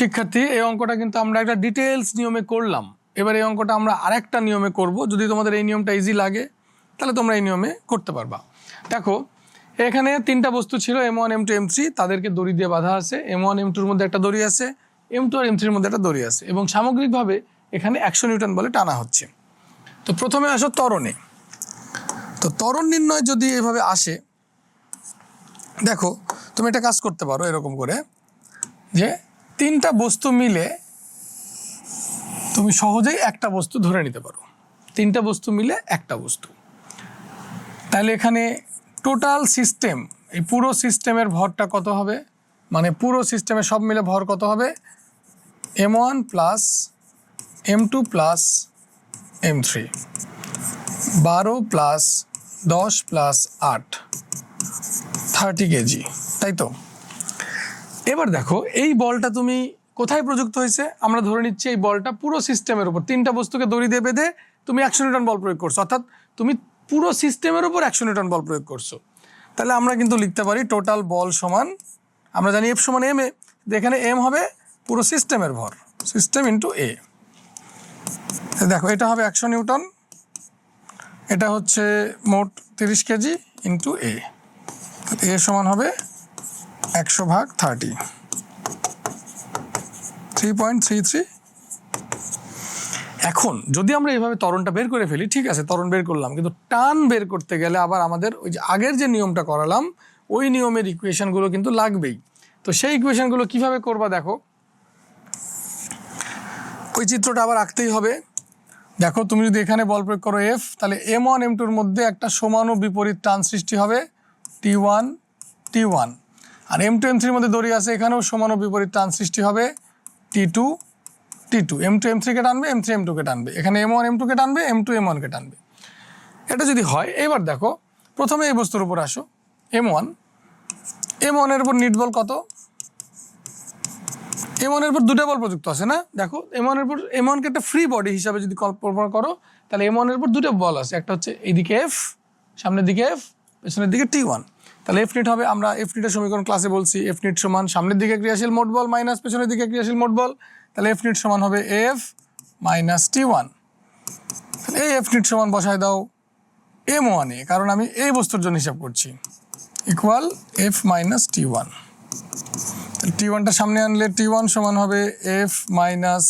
শিক্ষার্থী, এই অঙ্কটা কিন্তু আমরা একটা ডিটেলস নিয়মে করলাম। এবার এই অঙ্কটা আমরা আরেকটা নিয়মে করব। যদি তোমাদের এই নিয়মটা ইজি লাগে তাহলে তোমরা এই নিয়মে করতে পারবা। দেখো, এখানে তিনটা বস্তু ছিল, M1 M2 M3, তাদেরকে দড়ি দিয়ে বাঁধা আছে। M1 M2-র মধ্যে একটা দড়ি আছে, M2 আর M3-র মধ্যে একটা দড়ি আছে, এবং সামগ্রিকভাবে এখানে 100 নিউটন বলে টানা হচ্ছে। তো প্রথমে আসো ত্বরণে। তো ত্বরণ নির্ণয় যদি এভাবে আসে, দেখো তুমি একটা কাজ করতে পারো এরকম করে, যে তিনটা বস্তু মিলে তুমি সহজেই একটা বস্তু ধরে নিতে পারো। তিনটা বস্তু মিলে একটা বস্তু, তাহলে এখানে টোটাল সিস্টেম, এই পুরো সিস্টেমের ভরটা কত হবে, মানে পুরো সিস্টেমে সব মিলে ভর কত হবে, M1 plus M2 plus M3, 12 plus 10 plus 8, 30 KG, তাই তো? এবার দেখো এই বলটা তুমি কোথায় প্রযুক্ত হয়েছে, আমরা ধরে নিচ্ছি এই বলটা পুরো সিস্টেমের উপর, তিনটা বস্তুকে দড়ি দিয়ে বেঁধে তুমি 100 নিউটন বল প্রয়োগ করছো, অর্থাৎ তুমি পুরো সিস্টেমের উপর 100 নিউটন বল প্রয়োগ করছো। তাহলে আমরা কিন্তু লিখতে পারি টোটাল বল সমান, আমরা জানি F সমান M এ, এখানে M হবে পুরো সিস্টেমের ভর, সিস্টেম ইন্টু A। দেখো এটা হবে 100 নিউটন, এটা হচ্ছে মোট 30 কেজি ইন্টু A। A সমান হবে 100/30, 3.33। এখন যদি আমরা এইভাবে ত্বরণটা বের করে ফেলি, ঠিক আছে ত্বরণ বের করলাম, কিন্তু টান বের করতে গেলে আবার আমাদের ওই যে আগের যে নিয়মটা করালাম ওই নিয়মের ইকুয়েশনগুলো কিন্তু লাগবেই। তো সেই ইকুয়েশনগুলো কিভাবে করবা, দেখো ওই চিত্রটা আবার আঁকতেই হবে। দেখো তুমি যদি এখানে বল প্রয়োগ করো F, তাহলে M1 M2-র মধ্যে একটা সমান ও বিপরীত টান সৃষ্টি হবে T1 T1, আর M2 M3-র মধ্যে দড়ি আছে, এখানেও সমান ও বিপরীত টান সৃষ্টি হবে T2 T2, M2 M3-কে টানবে, M3 M2-কে টানবে, এখানে M1 M2-কে টানবে, M2 M1-কে টানবে। এটা যদি হয়, এবার দেখো প্রথমে এই বস্তুর উপর আসো, M1-এর উপর নিট বল কত, M1-এর উপর দুটো বল প্রযুক্ত আছে না। দেখো M1-এর উপর, M1-কে একটা ফ্রি বডি হিসাবে যদি কল্পনা করো, তাহলে M1-এর উপর দুটো বল আছে, একটা হচ্ছে এইদিকে F, সামনের দিকে F, পেছনের দিকে T1। তাহলে F নিট হবে, আমরা F নিটের সমীকরণ ক্লাসে বলছি, F নিট সমান সামনের দিকে ক্রিয়াশীল মোট বল মাইনাস পেছনের দিকে ক্রিয়াশীল মোট বল, তাহলে F নিট সমান হবে F মাইনাস T1। এই F নিট সমান বসায় দাও M1-এ, কারণ আমি এই বস্তুর জন্য হিসাব করছি, ইকুয়াল F মাইনাস T1। T1টা সামনে আনলে T1 সমান হবে F মাইনাস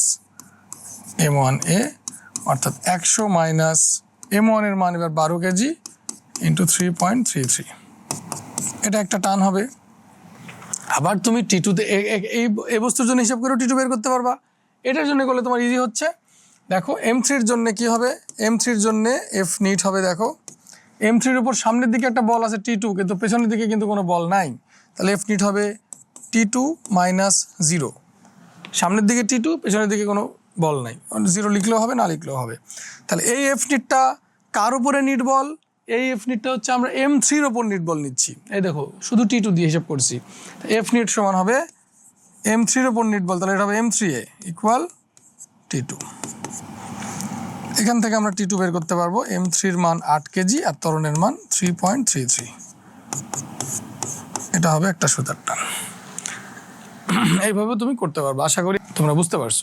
M1A, অর্থাৎ 100 মাইনাস M1-এর মান এবার 12 কেজি ইন্টু 3.33। এটা একটা টান হবে। আবার তুমি T2-তে এই বস্তুর জন্য হিসাব করে T2 বের করতে পারবা। এটার জন্য করলে তোমার ইজি হচ্ছে। দেখো M3-র জন্য কি হবে, M3-র জন্য F নিট হবে, দেখো M3-র উপর সামনের দিকে একটা বল আছে T2, কিন্তু পেছনের দিকে কিন্তু কোনো বল নাই, তাহলে F নিট হবে T2 মাইনাস 0, সামনের দিকে T2, পেছনের দিকে কোনো বল নাই, 0 লিখলেও হবে, না লিখলেও হবে। তাহলে এই F নিটটা কার উপরে নিট বল, এই F নিটটা হচ্ছে আমরা M3-র ওপর নিট বল নিচ্ছি। এই দেখো শুধু T2 দিয়ে হিসাব করছি, F নিট সমান হবে M3-র ওপর নিট বল, তাহলে এটা হবে M3A ইকুয়াল T2। এখান থেকে আমরা T2 বের করতে পারবো, M3-র মান 8 কেজি আর ত্বরণের মান 3.33। এটা হবে একটা সুতার টান। এইভাবে তুমি করতে পারবে, আশা করি তোমরা বুঝতে পারছো।